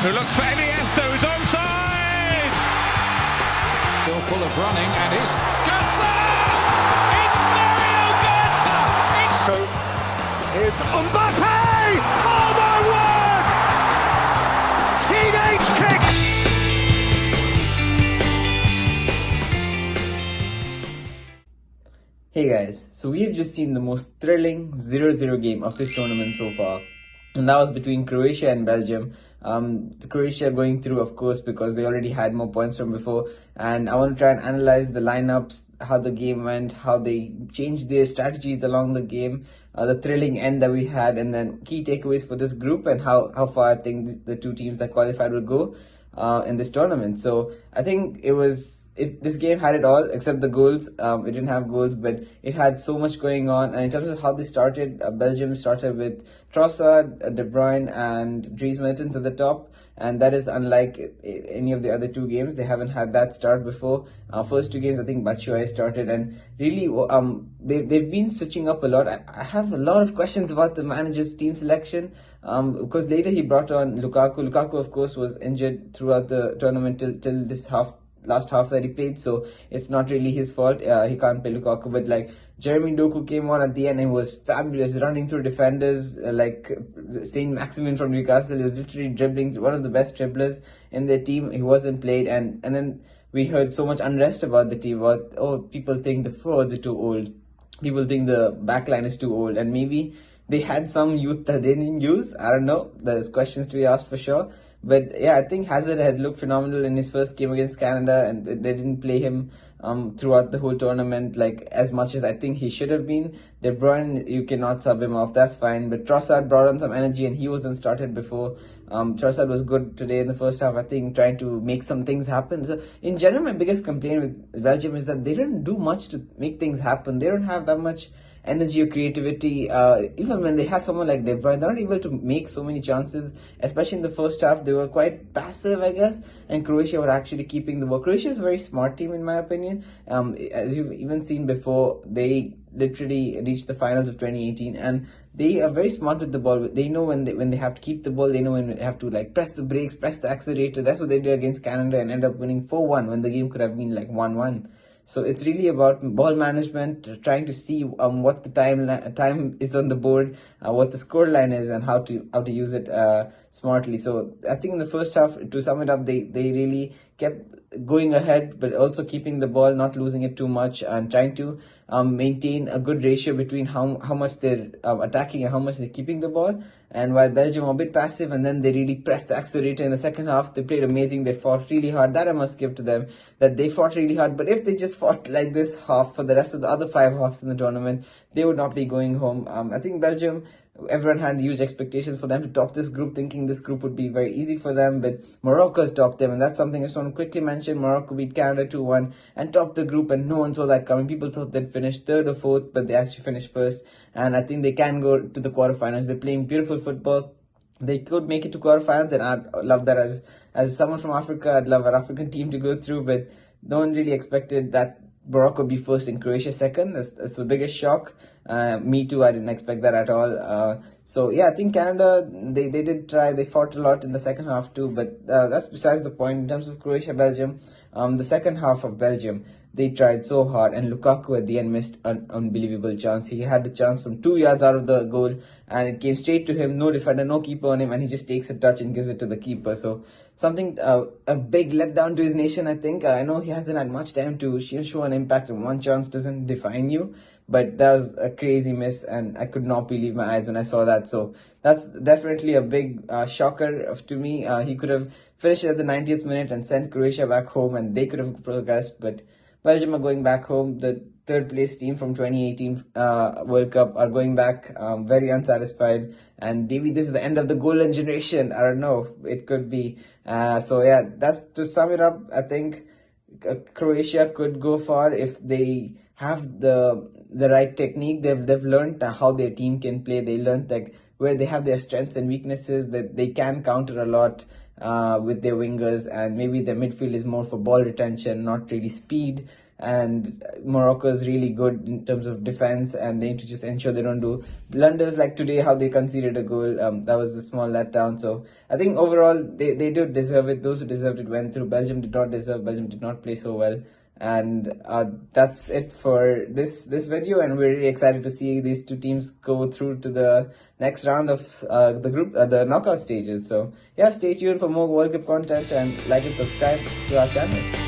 who looks for Iniesta, who's onside! Still full of running, and it's Götze! It's Mario Götze! It's... So, here's Mbappe! Oh my word! Teenage kick! Hey guys, so we've just seen the most thrilling 0-0 game of this tournament so far, and that was between Croatia and Belgium. Croatia going through, of course, because they already had more points from before, and I want to try and analyze the lineups, how the game went, how they changed their strategies along the game, the thrilling end that we had, and then key takeaways for this group and how far I think the two teams that qualified will go in this tournament. So I think this game had it all except the goals. It didn't have goals, but it had so much going on. And in terms of how they started, Belgium started with Trossard, De Bruyne, and Dries Mertens at the top, and that is unlike any of the other two games. They haven't had that start before. First two games, I think Batshuayi started, and really, they've been switching up a lot. I have a lot of questions about the manager's team selection. Because later he brought on Lukaku. Lukaku, of course, was injured throughout the tournament till this last half that he played, so it's not really his fault. He can't play Lukaku, but like Jeremy Doku came on at the end and was fabulous, running through defenders like Saint Maximin from Newcastle. He was literally dribbling, one of the best dribblers in their team. He wasn't played, and then we heard so much unrest about the team. About people think the forwards are too old, people think the backline is too old, and maybe they had some youth that they didn't use. I don't know. There's questions to be asked for sure. But yeah, I think Hazard had looked phenomenal in his first game against Canada, and they didn't play him throughout the whole tournament like as much as I think he should have been. De Bruyne, you cannot sub him off, that's fine. But Trossard brought on some energy, and he wasn't started before. Trossard was good today in the first half, I think, trying to make some things happen. So in general, my biggest complaint with Belgium is that they don't do much to make things happen. They don't have that much energy or creativity. Even when they have someone like De Bruyne, they're not able to make so many chances, especially in the first half. They were quite passive, I guess, and Croatia were actually keeping the ball. Croatia is a very smart team, in my opinion. As you've even seen before, they literally reached the finals of 2018, and they are very smart with the ball. They know when they have to keep the ball. They know when they have to like press the brakes, press the accelerator. That's what they did against Canada and end up winning 4-1 when the game could have been like 1-1. So it's really about ball management, trying to see what the time is on the board, what the score line is, and how to use it smartly. So I think in the first half, to sum it up, they really kept going ahead, but also keeping the ball, not losing it too much, and trying to maintain a good ratio between how much they're attacking and how much they're keeping the ball. And while Belgium were a bit passive, and then they really pressed the accelerator in the second half, they played amazing. They fought really hard. That I must give to them, that they fought really hard. But if they just fought like this half for the rest of the other 5 halves in the tournament, they would not be going home. I think Belgium, everyone had huge expectations for them to top this group, thinking this group would be very easy for them, but Morocco has topped them, and that's something I just want to quickly mention. Morocco beat Canada 2-1 and topped the group, and no one saw that coming. People thought they'd finish 3rd or 4th, but they actually finished 1st, and I think they can go to the quarterfinals. They're playing beautiful football. They could make it to quarterfinals, and I'd love that. As someone from Africa, I'd love an African team to go through, but no one really expected that Morocco be first and Croatia second. That's the biggest shock. Me too, I didn't expect that at all. So yeah, I think Canada, they did try. They fought a lot in the second half too, but that's besides the point. In terms of Croatia, Belgium, the second half of Belgium, they tried so hard, and Lukaku at the end missed an unbelievable chance. He had the chance from 2 yards out of the goal, and it came straight to him. No defender, no keeper on him, and he just takes a touch and gives it to the keeper. So something, a big letdown to his nation, I think. I know he hasn't had much time to show an impact, and one chance doesn't define you. But that was a crazy miss, and I could not believe my eyes when I saw that. So that's definitely a big shocker to me. He could have finished at the 90th minute and sent Croatia back home, and they could have progressed. But Belgium are going back home. The 3rd place team from 2018 World Cup are going back, very unsatisfied. And maybe this is the end of the golden generation. I don't know. It could be. So yeah, that's to sum it up. I think Croatia could go far if they have the right technique. They've learned how their team can play. They learned like where they have their strengths and weaknesses, that they can counter a lot with their wingers, and maybe their midfield is more for ball retention, not really speed. And Morocco is really good in terms of defense, and they need to just ensure they don't do blunders like today, how they conceded a goal. That was a small letdown. So I think overall they do deserve it. Those who deserved it went through. Belgium did not deserve. Belgium did not play so well. And that's it for this video, and we're really excited to see these two teams go through to the next round of the knockout stages. So yeah, stay tuned for more World Cup content and like and subscribe to our channel.